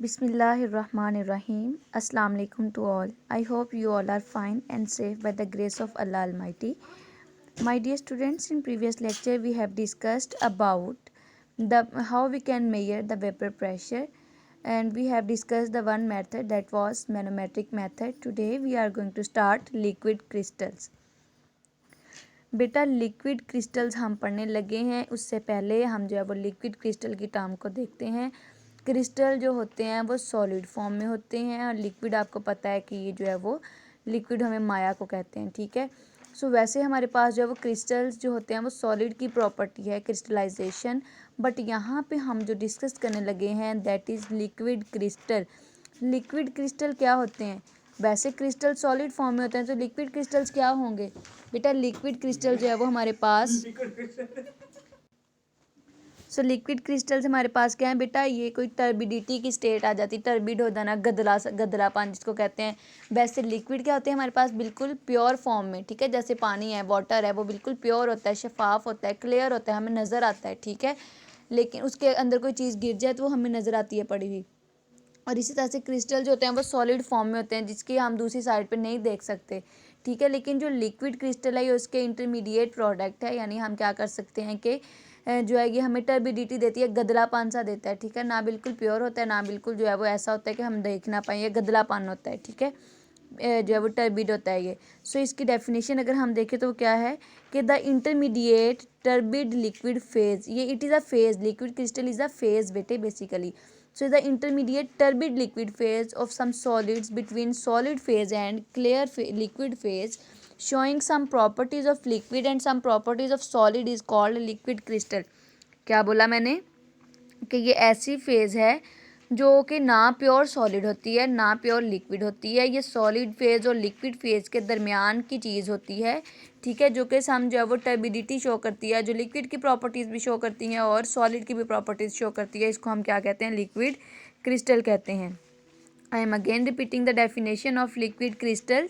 Bismillahirrahmanirrahim. Assalamu alaikum to all. I hope you all are fine and safe by the grace of Allah Almighty. My dear students, in previous lecture we have discussed about how we can measure the vapor pressure, and we have discussed the one method, that was manometric method. Today we are going to start liquid crystals. बेटा liquid crystals हम पढ़ने लगे हैं, उससे पहले हम जो है वो लिक्विड क्रिस्टल की टर्म को देखते हैं। क्रिस्टल जो होते हैं वो सॉलिड फॉर्म में होते हैं, और लिक्विड आपको पता है कि ये जो है वो लिक्विड हमें माया को कहते हैं, ठीक है। सो वैसे हमारे पास जो है वो क्रिस्टल्स जो होते हैं वो सॉलिड की प्रॉपर्टी है क्रिस्टलाइजेशन, बट यहाँ पे हम जो डिस्कस करने लगे हैं that is liquid crystal. Liquid crystal क्या होते हैं? वैसे क्रिस्टल सॉलिड फॉर्म में होते हैं, तो लिक्विड क्रिस्टल्स क्या होंगे? बेटा लिक्विड क्रिस्टल जो है वो हमारे पास लिक्विड क्रिस्टल्स हमारे पास क्या है बेटा? ये कोई टर्बिडिटी की स्टेट आ जाती, टर्बिड हो जाना, गदलापन जिसको कहते हैं। वैसे लिक्विड क्या होते हैं हमारे पास? बिल्कुल प्योर फॉर्म में, ठीक है। जैसे पानी है, वाटर है, वो बिल्कुल प्योर होता है, शफाफ होता है, क्लियर होता है, हमें नज़र आता है, ठीक है। लेकिन उसके अंदर कोई चीज़ गिर जाए तो वो हमें नज़र आती है पड़ी हुई। और इसी तरह से क्रिस्टल जो होते हैं वो सॉलिड फॉर्म में होते हैं, जिसकी हम दूसरी साइड पे नहीं देख सकते, ठीक है। लेकिन जो लिक्विड क्रिस्टल है ये उसके इंटरमीडिएट प्रोडक्ट है, यानी हम क्या कर सकते हैं कि जो है ये हमें टर्बिडिटी देती है, गदलापन सा देता है, ठीक है। ना बिल्कुल प्योर होता है, ना बिल्कुल जो है वो ऐसा होता है कि हम देख ना पाए, ये गदलापन होता है, ठीक है। जो है वो टर्बिड होता है ये। सो इसकी डेफिनेशन अगर हम देखें तो क्या है कि the intermediate turbid liquid phase, ये it is a phase, liquid crystal is a phase बेटे basically. So the intermediate turbid liquid phase of some solids between solid phase and clear liquid phase, showing some properties of liquid and some properties of solid, is called liquid crystal. क्या बोला मैंने? कि ये ऐसी phase है जो कि ना प्योर सॉलिड होती है ना प्योर लिक्विड होती है, ये सॉलिड फेज़ और लिक्विड फेज़ के दरमियान की चीज़ होती है, ठीक है। जो कि हम जो है वो टर्बिडिटी शो करती है, जो लिक्विड की प्रॉपर्टीज़ भी शो करती हैं और सॉलिड की भी प्रॉपर्टीज़ शो करती है। इसको हम क्या कहते हैं? लिक्विड क्रिस्टल कहते हैं। I am again repeating the definition of liquid crystal: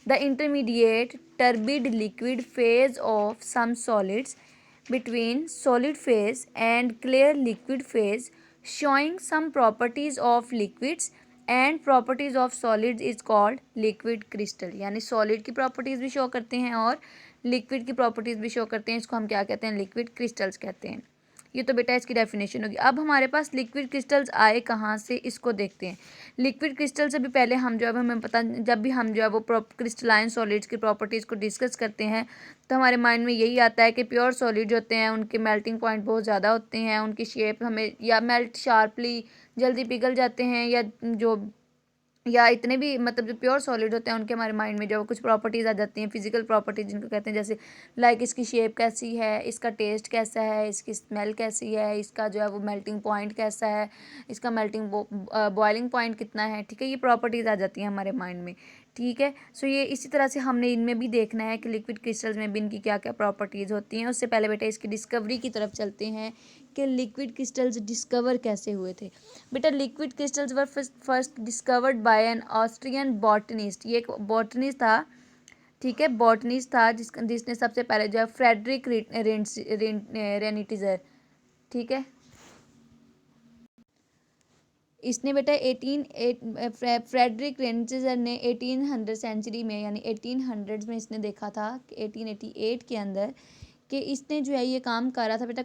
the intermediate turbid liquid phase of some solids between solid phase and clear liquid phase, showing some properties of liquids and properties of solids, is called liquid crystal. यानी solid की properties भी show करते हैं और liquid की properties भी show करते हैं, इसको हम क्या कहते हैं? liquid crystals कहते हैं। ये तो बेटा इसकी डेफिनेशन होगी। अब हमारे पास लिक्विड क्रिस्टल्स आए कहाँ से, इसको देखते हैं। लिक्विड क्रिस्टल से भी पहले हम जो है हमें पता, जब भी हम जो है वो क्रिस्टलाइन सॉलिड्स की प्रॉपर्टीज़ को डिस्कस करते हैं तो हमारे माइंड में यही आता है कि प्योर सॉलिड होते हैं उनके मेल्टिंग पॉइंट बहुत ज़्यादा होते हैं, उनकी शेप हमें या मेल्ट शार्पली जल्दी पिघल जाते हैं, या इतने भी मतलब जो प्योर सॉलिड होते हैं उनके हमारे माइंड में जो कुछ प्रॉपर्टीज़ आ जाती हैं, फिजिकल प्रॉपर्टीज़ जिनको कहते हैं, जैसे लाइक इसकी शेप कैसी है, इसका टेस्ट कैसा है, इसकी स्मेल कैसी है, इसका जो है वो मेल्टिंग पॉइंट कैसा है, इसका मेल्टिंग बॉइलिंग पॉइंट कितना है, ठीक है। ये प्रॉपर्टीज़ आ जाती हैं हमारे माइंड में, ठीक है। सो ये इसी तरह से हमने इनमें भी देखना है कि लिक्विड क्रिस्टल्स में भी इनकी क्या क्या प्रॉपर्टीज़ होती हैं। उससे पहले बेटा इसकी डिस्कवरी की तरफ चलते हैं कि लिक्विड क्रिस्टल्स डिस्कवर कैसे हुए थे। बेटा liquid crystals were first discovered by an Austrian botanist. ये एक बॉटनिस्ट था, ठीक है, बॉटनिस्ट था जिसने सबसे पहले जो है फ्रेडरिक रेनिटिजर, ठीक है, इसने बेटा फ्रेडरिक रेनिटिजर ने 1800 सेंचुरी में यानी 1800 में इसने देखा था कि 1888 के अंदर कि इसने जो है ये काम कर रहा था बेटा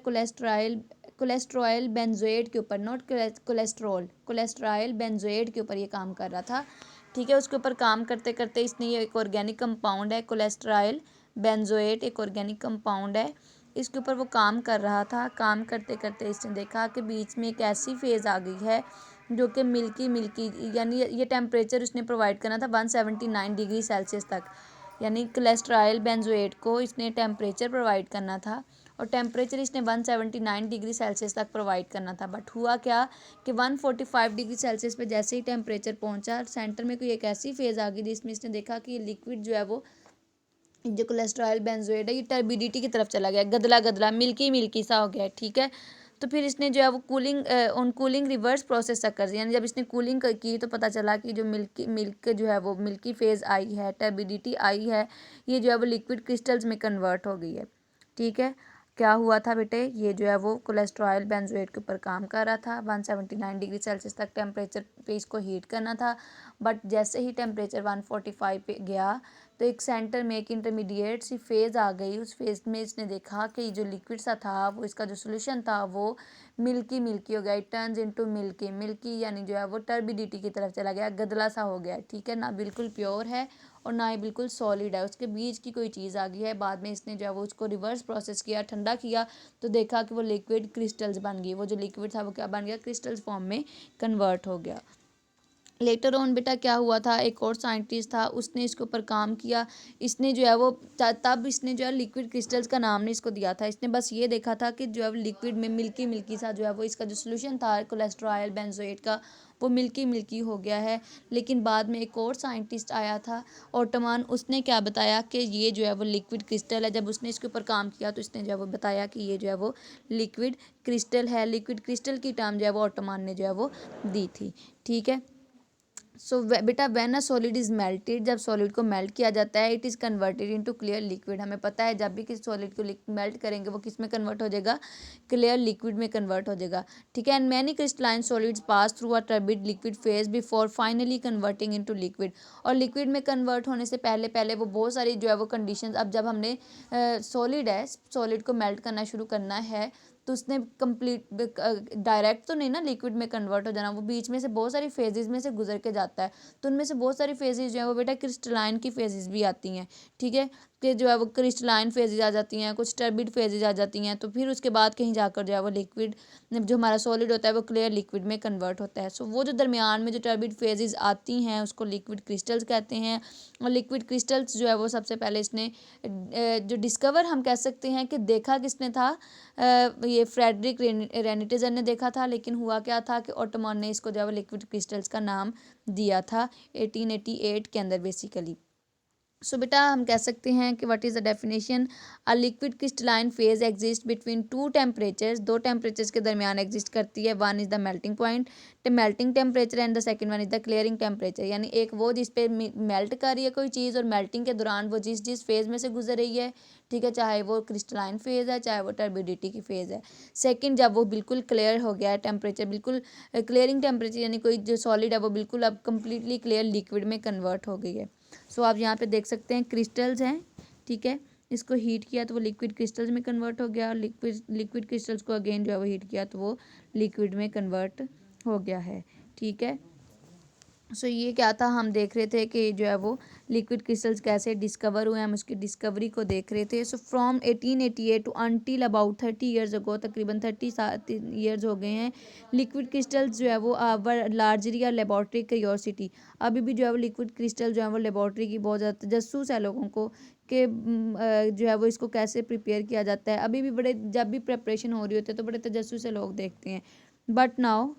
कोलेस्ट्रॉयल बेंजोएट के ऊपर, नॉट कोलेस्ट्रॉयल बेंजोएट के ऊपर ये काम कर रहा था, ठीक है। उसके ऊपर काम करते करते इसने ये एक ऑर्गेनिक कंपाउंड है कोलेस्ट्रॉयल बेंजोएट, एक ऑर्गेनिक कंपाउंड है, इसके ऊपर वो काम कर रहा था। काम करते करते इसने देखा कि बीच में एक ऐसी फेज़ आ गई है जो कि मिल्की यानी ये टेम्परेचर उसने प्रोवाइड करना था 179 डिग्री सेल्सियस तक, यानी कोलेस्ट्रॉयल बेंजोएट को इसने टेम्परेचर प्रोवाइड करना था और टेम्परेचर इसने 179 डिग्री सेल्सियस तक प्रोवाइड करना था। बट हुआ क्या कि 145 डिग्री सेल्सियस पे जैसे ही टेम्परेचर पहुंचा, सेंटर में कोई एक ऐसी फेज़ आ गई जिसमें इसने देखा कि ये लिक्विड जो है वो जो कोलेस्ट्रॉयल बेंजोएट है ये टर्बिडिटी की तरफ चला गया, गदला मिल्की सा हो गया, ठीक है। तो फिर इसने जो है वो कूलिंग रिवर्स प्रोसेस कर, यानी जब इसने कूलिंग की तो पता चला कि जो मिल्क जो है वो मिल्की फेज़ आई है, टर्बिडिटी आई है, ये जो है वो लिक्विड क्रिस्टल्स में कन्वर्ट हो गई है, ठीक है। क्या हुआ था बेटे, ये जो है वो कोलेस्ट्रॉल बेंजोएट के ऊपर काम कर रहा था। 179 डिग्री सेल्सियस तक टेम्परेचर पे इसको हीट करना था, बट जैसे ही टेम्परेचर 145 पे गया तो एक सेंटर में एक इंटरमीडिएट सी फेज़ आ गई। उस फेज़ में इसने देखा कि जो लिक्विड सा था वो, इसका जो सोल्यूशन था वो मिल्की मिल्की हो गया। It turns into milky milky, यानी जो है वो टर्बिडिटी की तरफ चला गया, गदला सा हो गया, ठीक है ना, बिल्कुल प्योर है और ना ही बिल्कुल सॉलिड है, उसके बीच की कोई चीज़ आ गई है। बाद में इसने जो है वो उसको रिवर्स प्रोसेस किया, ठंडा किया, तो देखा कि वो लिक्विड क्रिस्टल्स बन गई। वो जो लिक्विड था वो क्या बन गया, क्रिस्टल्स फॉर्म में कन्वर्ट हो गया। लेटर ऑन बेटा क्या हुआ था, एक और साइंटिस्ट था, उसने इसके ऊपर काम किया। इसने जो है वो तब इसने जो है लिक्विड क्रिस्टल्स का नाम नहीं इसको दिया था। इसने बस ये देखा था कि जो है लिक्विड में मिल्की मिल्की सा जो है वो इसका जो सोल्यूशन था कोलेस्ट्रॉल बेंजोएट का, वो मिल्की मिल्की हो गया है। लेकिन बाद में एक और साइंटिस्ट आया था ऑटोमान, उसने क्या बताया कि ये जो है वो लिक्विड क्रिस्टल है। जब उसने इसके ऊपर काम किया तो इसने जो है वो बताया कि ये जो है वो लिक्विड क्रिस्टल है। लिक्विड क्रिस्टल की टर्म जो है वो ऑटोमान ने जो है वो दी थी, ठीक है। सो बेटा when a solid is melted, जब सॉलिड को मेल्ट किया जाता है, it is converted into clear liquid. हमें पता है जब भी किसी सॉलिड को मेल्ट करेंगे वो किस में कन्वर्ट हो जाएगा, क्लियर लिक्विड में कन्वर्ट हो जाएगा, ठीक है। And many crystalline solids pass through a turbid liquid phase before finally converting into liquid. और लिक्विड में कन्वर्ट होने से पहले पहले वो बहुत सारी जो है वो कंडीशंस, अब जब हमने सॉलिड है, सॉलिड को मेल्ट करना शुरू करना है, तो उसने कंप्लीट डायरेक्ट तो नहीं ना लिक्विड में कन्वर्ट हो जाना, वो बीच में से बहुत सारी फेजेस में से गुजर के जाता है। तो उनमें से बहुत सारी फेजेस जो है वो बेटा क्रिस्टलाइन की फेजेस भी आती हैं, ठीक है, कि जो है वो क्रिस्टलाइन फेजेस आ जाती हैं, कुछ टर्बिड फेजेस आ जाती हैं। तो फिर उसके बाद कहीं जाकर जो है वो लिक्विड, जो हमारा सॉलिड होता है वो क्लियर लिक्विड में कन्वर्ट होता है। सो वो जो दरमियान में जो टर्बिड फेजेस आती हैं उसको लिक्विड क्रिस्टल्स कहते हैं। और लिक्विड क्रिस्टल्स जो है वो सबसे पहले इसने जो डिस्कवर हम कह सकते हैं कि देखा किसने था, ये फ्रेडरिक रेनिटेजर ने देखा था। लेकिन हुआ क्या था कि ऑटोमन ने इसको जो है लिक्विड क्रिस्टल्स का नाम दिया था 1888 के अंदर बेसिकली। सो बेटा हम कह सकते हैं कि what is the definition, a liquid crystalline phase exist between two temperatures, दो टेम्परेचर्स के दरमियान एग्जिस्ट करती है। One is the melting point, melting temperature, and the second one is the clearing temperature. यानी एक वो जिस पे मेल्ट कर रही है कोई चीज़, और मेल्टिंग के दौरान वो जिस जिस फेज़ में से गुजर रही है, ठीक है, चाहे वो क्रिस्टलाइन फेज़ है चाहे वो टर्बिडिटी की फेज़ है। सेकंड, जब वो बिल्कुल क्लियर हो गया है टेम्परेचर, बिल्कुल क्लियरिंग टेम्परेचर, यानी कोई जो सॉलिड है वो बिल्कुल अब कम्प्लीटली क्लियर लिक्विड में कन्वर्ट हो गई है। सो आप यहाँ पे देख सकते हैं क्रिस्टल्स हैं, ठीक है, इसको हीट किया तो वो लिक्विड क्रिस्टल्स में कन्वर्ट हो गया, और लिक्विड क्रिस्टल्स को अगेन जो है वो हीट किया तो वो लिक्विड में कन्वर्ट हो गया है, ठीक है। सो ये क्या था, हम देख रहे थे कि जो है वो लिक्विड क्रिस्टल्स कैसे डिस्कवर हुए, हम उसकी डिस्कवरी को देख रहे थे। So from 1888 to until about 30 years ago, तकरीबन 30 ईयर्स हो गए हैं, लिक्विड क्रिस्टल्स जो है वो लार्जली लेबॉर्ट्री क्यूरियोसिटी। अभी भी जो है वो लिक्विड क्रिस्टल जो है वो लेबॉर्ट्री की बहुत ज़्यादा तजस्सुस है लोगों को कि जो है वो इसको कैसे प्रिपेयर किया जाता है। अभी भी बड़े, जब भी प्रिपरेशन हो रही होती है तो बड़े तजस्सुस से लोग देखते हैं। But now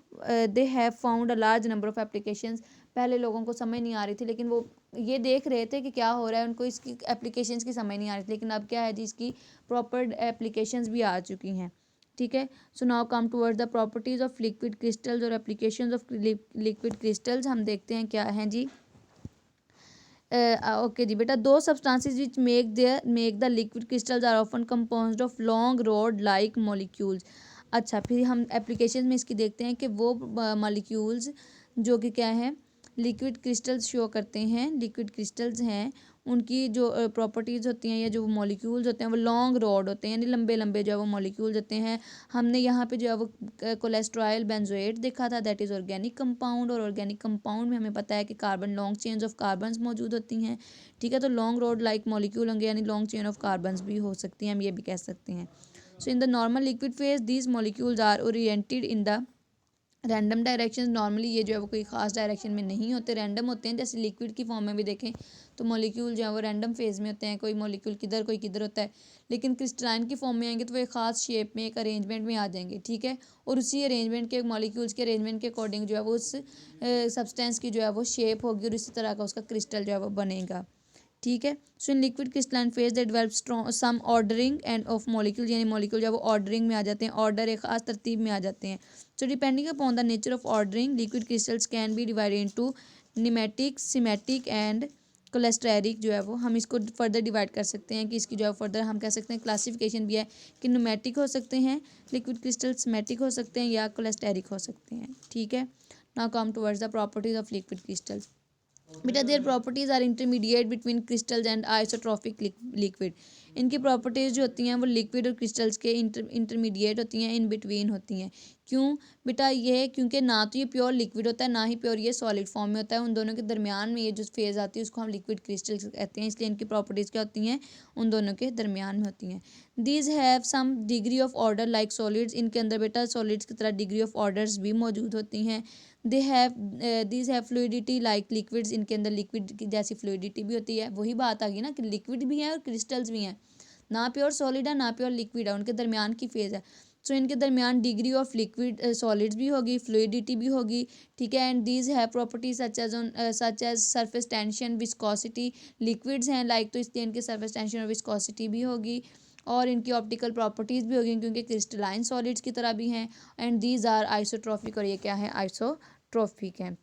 they have found a large number of applications. पहले लोगों को समझ नहीं आ रही थी, लेकिन वो ये देख रहे थे कि क्या हो रहा है, उनको इसकी एप्लीकेशंस की समझ नहीं आ रही थी। लेकिन अब क्या है जी, इसकी प्रॉपर एप्लीकेशंस भी आ चुकी हैं, ठीक है। So now come toward the properties of liquid crystals और एप्लीकेशंस ऑफ लिक्विड क्रिस्टल्स। हम देखते हैं क्या हैं जी। ओके जी बेटा, दो substances which make the liquid crystals are often compound of long rod like molecules. अच्छा, फिर हम एप्लीकेशन में इसकी देखते हैं कि वो मॉलिक्यूल्स जो कि क्या है, लिक्विड क्रिस्टल्स शो करते हैं, लिक्विड क्रिस्टल्स हैं, उनकी जो प्रॉपर्टीज़ होती हैं या जो मॉलिक्यूल्स होते हैं वो लॉन्ग रॉड होते हैं, यानी लंबे लंबे जो है वो मॉलिक्यूल्स होते हैं। हमने यहाँ पे जो है वो कोलेस्ट्रॉल बेंजोएट देखा था, दैट इज़ ऑर्गेनिक कंपाउंड। और ऑर्गेनिक कंपाउंड में हमें पता है कि carbon long chains of carbons मौजूद होती हैं, ठीक है। तो लॉन्ग रॉड लाइक मॉलिक्यूल होंगे, यानी लॉन्ग चेन ऑफ कार्बन्स भी हो सकती हैं, हम ये भी कह सकते हैं। So in the normal liquid phase these molecules are oriented in the random direction. Normally ये जो है वो कोई खास डायरेक्शन में नहीं होते, रैंडम होते हैं। जैसे लिक्विड की फॉर्म में भी देखें तो मॉलिक्यूल जो है वो रैंडम फेज में होते हैं, कोई मॉलिक्यूल किधर कोई किधर होता है। लेकिन क्रिस्टलाइन की फॉर्म में आएंगे तो वो एक खास शेप में, एक अरेंजमेंट में आ जाएंगे, ठीक है। और उसी अरेंजमेंट के, मॉलिक्यूल्स के अरेंजमेंट के अकॉर्डिंग जो है वो उस सब्सटेंस की जो है वो शेप होगी, और इसी तरह का उसका क्रिस्टल जो है वो बनेगा, ठीक है। So in liquid crystalline phase that develop strong some ordering and of molecule, यानी मॉलिक्यूल जो है वो ऑर्डरिंग में आ जाते हैं, ऑर्डर एक खास तरतीब में आ जाते हैं। So depending upon the nature of ordering liquid crystals can be divided into pneumatic, semantic and cholesteric जो है वो हम इसको फर्दर डिवाइड कर सकते हैं कि इसकी जो है फर्दर हम कह सकते हैं क्लासिफिकेशन भी है कि न्यूमेटिक हो सकते हैं लिक्विड क्रिस्टल, सिमेट्रिक हो सकते हैं या कोलेस्टेरिक हो सकते हैं, ठीक है। Now come towards the properties of liquid crystals. बेटा there properties are intermediate between crystals and isotropic liquid. इनकी प्रॉपर्टीज़ जो होती हैं वो लिक्विड और क्रिस्टल्स के इंटरमीडिएट होती हैं, इन बिटवीन होती हैं। क्यों बेटा, ये क्योंकि ना तो ये प्योर लिक्विड होता है ना ही प्योर ये सॉलिड फॉर्म में होता है, उन दोनों के दरमियान में ये जो फेज़ आती है उसको हम लिक्विड क्रिस्टल्स कहते हैं, इसलिए इनकी प्रॉपर्टीज़ क्या होती हैं, उन दोनों के दरमियान में होती हैं। These have some degree of order like solids, इनके अंदर बेटा सॉलिड्स की तरह डिग्री ऑफ ऑर्डर्स भी मौजूद होती हैं। These have fluidity like liquids, इनके अंदर लिक्विड की जैसी फ्लूइडिटी भी होती है। वही बात आ गई ना कि लिक्विड भी है और क्रिस्टल्स भी हैं, ना प्योर सॉलिड है ना प्योर लिक्विड है, उनके दरमियान की फेज़ है। सो इनके दरमियान डिग्री ऑफ लिक्विड सॉलिड्स भी होगी, फ्लूइडिटी भी होगी, ठीक है। And these have properties such as surface tension, viscosity. Liquids हैं लाइक, तो इसलिए इनके सरफेस टेंशन और विस्कोसिटी भी होगी, और इनकी ऑप्टिकल प्रॉपर्टीज़ भी होगी क्योंकि क्रिस्टलाइन सॉलिड्स की तरह भी हैं। एंड दीज आर आइसोट्रॉपिक, और ये क्या है, आइसोट्रॉपिक हैं,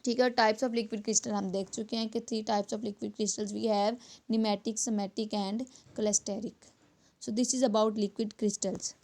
ठीक है। टाइप्स ऑफ लिक्विड क्रिस्टल हम देख चुके हैं कि 3 types of liquid crystals we have, pneumatic, symmetric and cholesteric. So this is about liquid crystals.